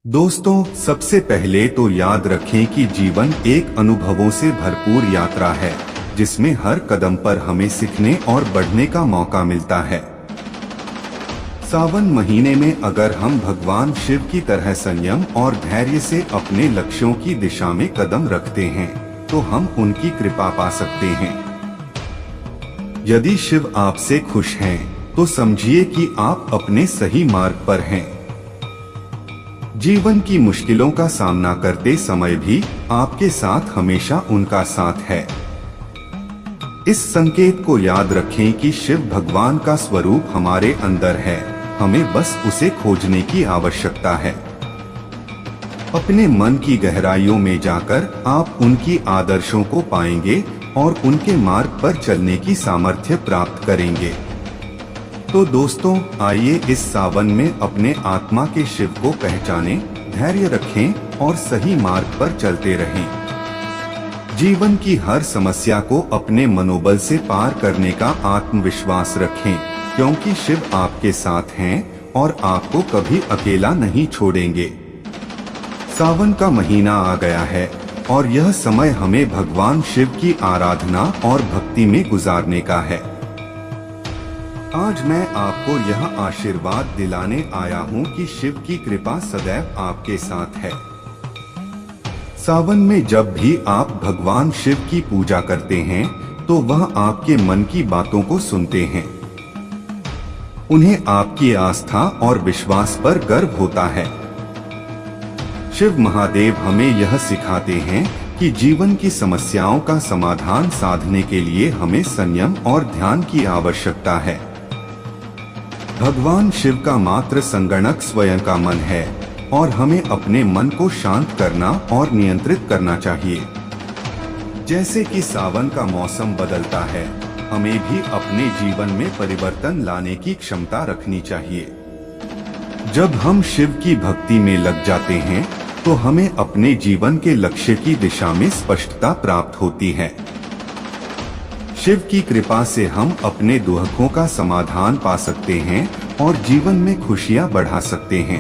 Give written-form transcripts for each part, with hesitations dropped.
दोस्तों, सबसे पहले तो याद रखें कि जीवन एक अनुभवों से भरपूर यात्रा है, जिसमें हर कदम पर हमें सीखने और बढ़ने का मौका मिलता है। सावन महीने में अगर हम भगवान शिव की तरह संयम और धैर्य से अपने लक्ष्यों की दिशा में कदम रखते हैं, तो हम उनकी कृपा पा सकते हैं। यदि शिव आपसे खुश हैं, तो समझिए कि आप अपने सही मार्ग पर हैं। जीवन की मुश्किलों का सामना करते समय भी आपके साथ हमेशा उनका साथ है। इस संकेत को याद रखें कि शिव भगवान का स्वरूप हमारे अंदर है, हमें बस उसे खोजने की आवश्यकता है। अपने मन की गहराइयों में जाकर आप उनकी आदर्शों को पाएंगे और उनके मार्ग पर चलने की सामर्थ्य प्राप्त करेंगे। तो दोस्तों, आइए इस सावन में अपने आत्मा के शिव को पहचानें, धैर्य रखें और सही मार्ग पर चलते रहें। जीवन की हर समस्या को अपने मनोबल से पार करने का आत्मविश्वास रखें, क्योंकि शिव आपके साथ हैं और आपको कभी अकेला नहीं छोड़ेंगे। सावन का महीना आ गया है और यह समय हमें भगवान शिव की आराधना और भक्ति में गुजारने का है। आज मैं आपको यह आशीर्वाद दिलाने आया हूँ कि शिव की कृपा सदैव आपके साथ है। सावन में जब भी आप भगवान शिव की पूजा करते हैं, तो वह आपके मन की बातों को सुनते हैं। उन्हें आपकी आस्था और विश्वास पर गर्व होता है। शिव महादेव हमें यह सिखाते हैं कि जीवन की समस्याओं का समाधान साधने के लिए हमें संयम और ध्यान की आवश्यकता है। भगवान शिव का मात्र संगणक स्वयं का मन है और हमें अपने मन को शांत करना और नियंत्रित करना चाहिए। जैसे कि सावन का मौसम बदलता है, हमें भी अपने जीवन में परिवर्तन लाने की क्षमता रखनी चाहिए। जब हम शिव की भक्ति में लग जाते हैं, तो हमें अपने जीवन के लक्ष्य की दिशा में स्पष्टता प्राप्त होती है। शिव की कृपा से हम अपने दुखों का समाधान पा सकते हैं और जीवन में खुशियां बढ़ा सकते हैं।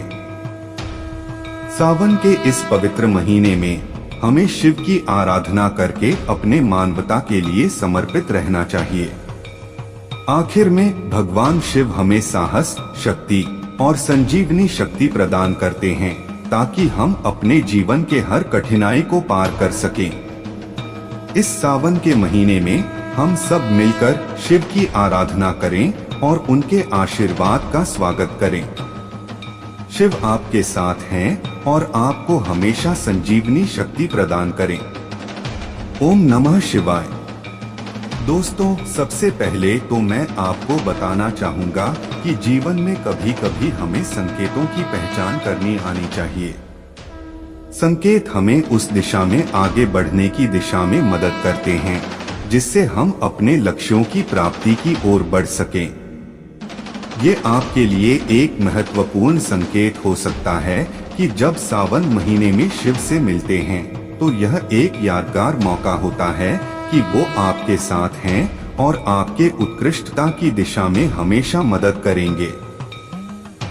सावन के इस पवित्र महीने में हमें शिव की आराधना करके अपने मानवता के लिए समर्पित रहना चाहिए। आखिर में भगवान शिव हमें साहस, शक्ति और संजीवनी शक्ति प्रदान करते हैं, ताकि हम अपने जीवन के हर कठिनाई को पार कर सकें। इस सावन के महीने में हम सब मिलकर शिव की आराधना करें और उनके आशीर्वाद का स्वागत करें। शिव आपके साथ हैं और आपको हमेशा संजीवनी शक्ति प्रदान करें। ओम नमः शिवाय। दोस्तों, सबसे पहले तो मैं आपको बताना चाहूँगा कि जीवन में कभी कभी हमें संकेतों की पहचान करनी आनी चाहिए। संकेत हमें उस दिशा में आगे बढ़ने की दिशा में मदद करते हैं, जिससे हम अपने लक्ष्यों की प्राप्ति की ओर बढ़ सकें। ये आपके लिए एक महत्वपूर्ण संकेत हो सकता है कि जब सावन महीने में शिव से मिलते हैं, तो यह एक यादगार मौका होता है कि वो आपके साथ हैं और आपके उत्कृष्टता की दिशा में हमेशा मदद करेंगे।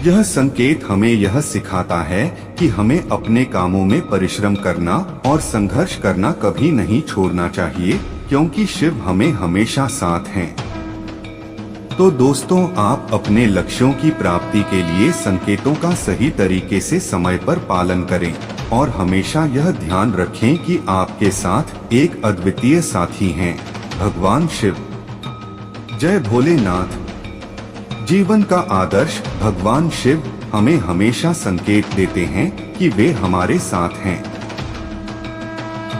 यह संकेत हमें यह सिखाता है कि हमें अपने कामों में परिश्रम करना और संघर्ष करना कभी नहीं छोड़ना चाहिए, क्योंकि शिव हमें हमेशा साथ हैं। तो दोस्तों, आप अपने लक्ष्यों की प्राप्ति के लिए संकेतों का सही तरीके से समय पर पालन करें और हमेशा यह ध्यान रखें कि आपके साथ एक अद्वितीय साथी हैं, भगवान शिव। जय भोलेनाथ। जीवन का आदर्श भगवान शिव हमें हमेशा संकेत देते हैं कि वे हमारे साथ हैं।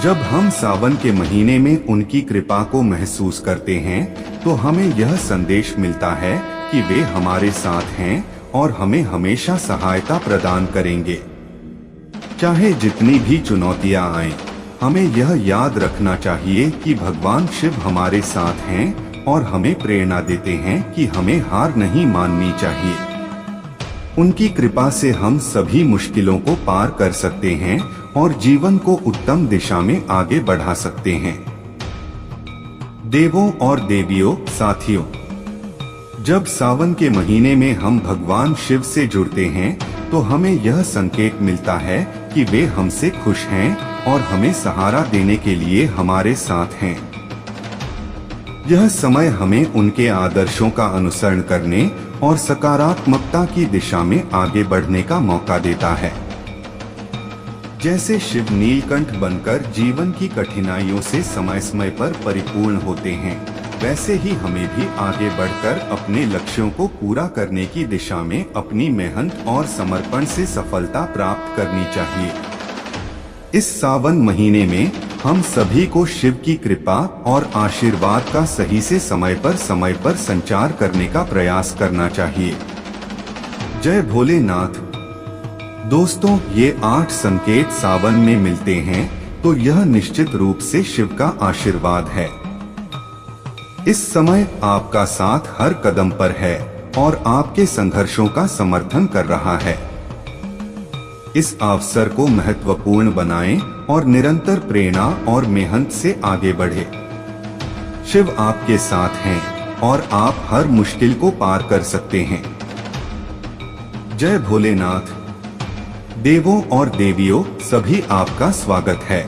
जब हम सावन के महीने में उनकी कृपा को महसूस करते हैं, तो हमें यह संदेश मिलता है कि वे हमारे साथ हैं और हमें हमेशा सहायता प्रदान करेंगे। चाहे जितनी भी चुनौतियां आएं, हमें यह याद रखना चाहिए कि भगवान शिव हमारे साथ हैं और हमें प्रेरणा देते हैं कि हमें हार नहीं माननी चाहिए। उनकी कृपा से हम सभी मुश्किलों को पार कर सकते हैं और जीवन को उत्तम दिशा में आगे बढ़ा सकते हैं। देवों और देवियों, साथियों, जब सावन के महीने में हम भगवान शिव से जुड़ते हैं, तो हमें यह संकेत मिलता है कि वे हमसे खुश हैं और हमें सहारा देने के लिए हमारे साथ हैं। यह समय हमें उनके आदर्शों का अनुसरण करने और सकारात्मकता की दिशा में आगे बढ़ने का मौका देता है। जैसे शिव नीलकंठ बनकर जीवन की कठिनाइयों से समय समय पर परिपूर्ण होते हैं, वैसे ही हमें भी आगे बढ़कर अपने लक्ष्यों को पूरा करने की दिशा में अपनी मेहनत और समर्पण से सफलता प्राप्त करनी चाहिए। इस सावन महीने में हम सभी को शिव की कृपा और आशीर्वाद का सही से समय पर संचार करने का प्रयास करना चाहिए। जय भोलेनाथ। दोस्तों, ये 8 संकेत सावन में मिलते हैं तो यह निश्चित रूप से शिव का आशीर्वाद है। इस समय आपका साथ हर कदम पर है और आपके संघर्षों का समर्थन कर रहा है। इस अवसर को महत्वपूर्ण बनाएं और निरंतर प्रेरणा और मेहनत से आगे बढ़े। शिव आपके साथ हैं और आप हर मुश्किल को पार कर सकते हैं। जय भोलेनाथ। देवों और देवियों, सभी आपका स्वागत है।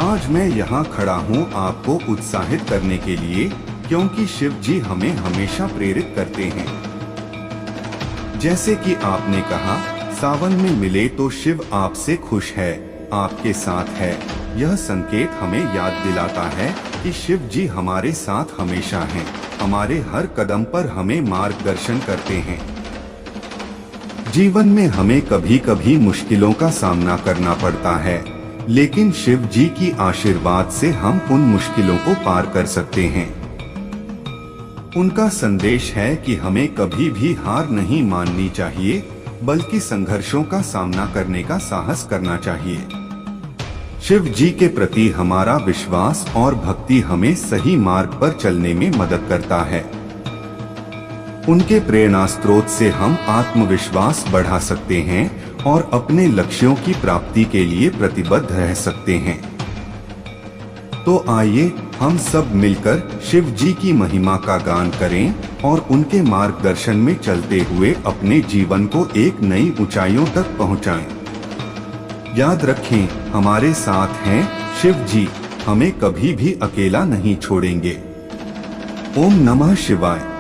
आज मैं यहाँ खड़ा हूँ आपको उत्साहित करने के लिए, क्योंकि शिव जी हमें हमेशा प्रेरित करते हैं। जैसे कि आपने कहा, सावन में मिले तो शिव आपसे खुश है, आपके साथ है। यह संकेत हमें याद दिलाता है कि शिव जी हमारे साथ हमेशा हैं, हमारे हर कदम पर हमें मार्गदर्शन करते हैं। जीवन में हमें कभी कभी मुश्किलों का सामना करना पड़ता है, लेकिन शिव जी की आशीर्वाद से हम उन मुश्किलों को पार कर सकते हैं। उनका संदेश है कि हमें कभी भी हार नहीं माननी चाहिए, बल्कि संघर्षों का सामना करने का साहस करना चाहिए। शिव जी के प्रति हमारा विश्वास और भक्ति हमें सही मार्ग पर चलने में मदद करता है। उनके प्रेरणा स्रोत से हम आत्मविश्वास बढ़ा सकते हैं और अपने लक्ष्यों की प्राप्ति के लिए प्रतिबद्ध रह सकते हैं। तो आइए हम सब मिलकर शिव जी की महिमा का गान करें और उनके मार्गदर्शन में चलते हुए अपने जीवन को एक नई ऊंचाइयों तक पहुंचाएं। याद रखें, हमारे साथ हैं शिव जी, हमें कभी भी अकेला नहीं छोड़ेंगे। ओम नमः शिवाय।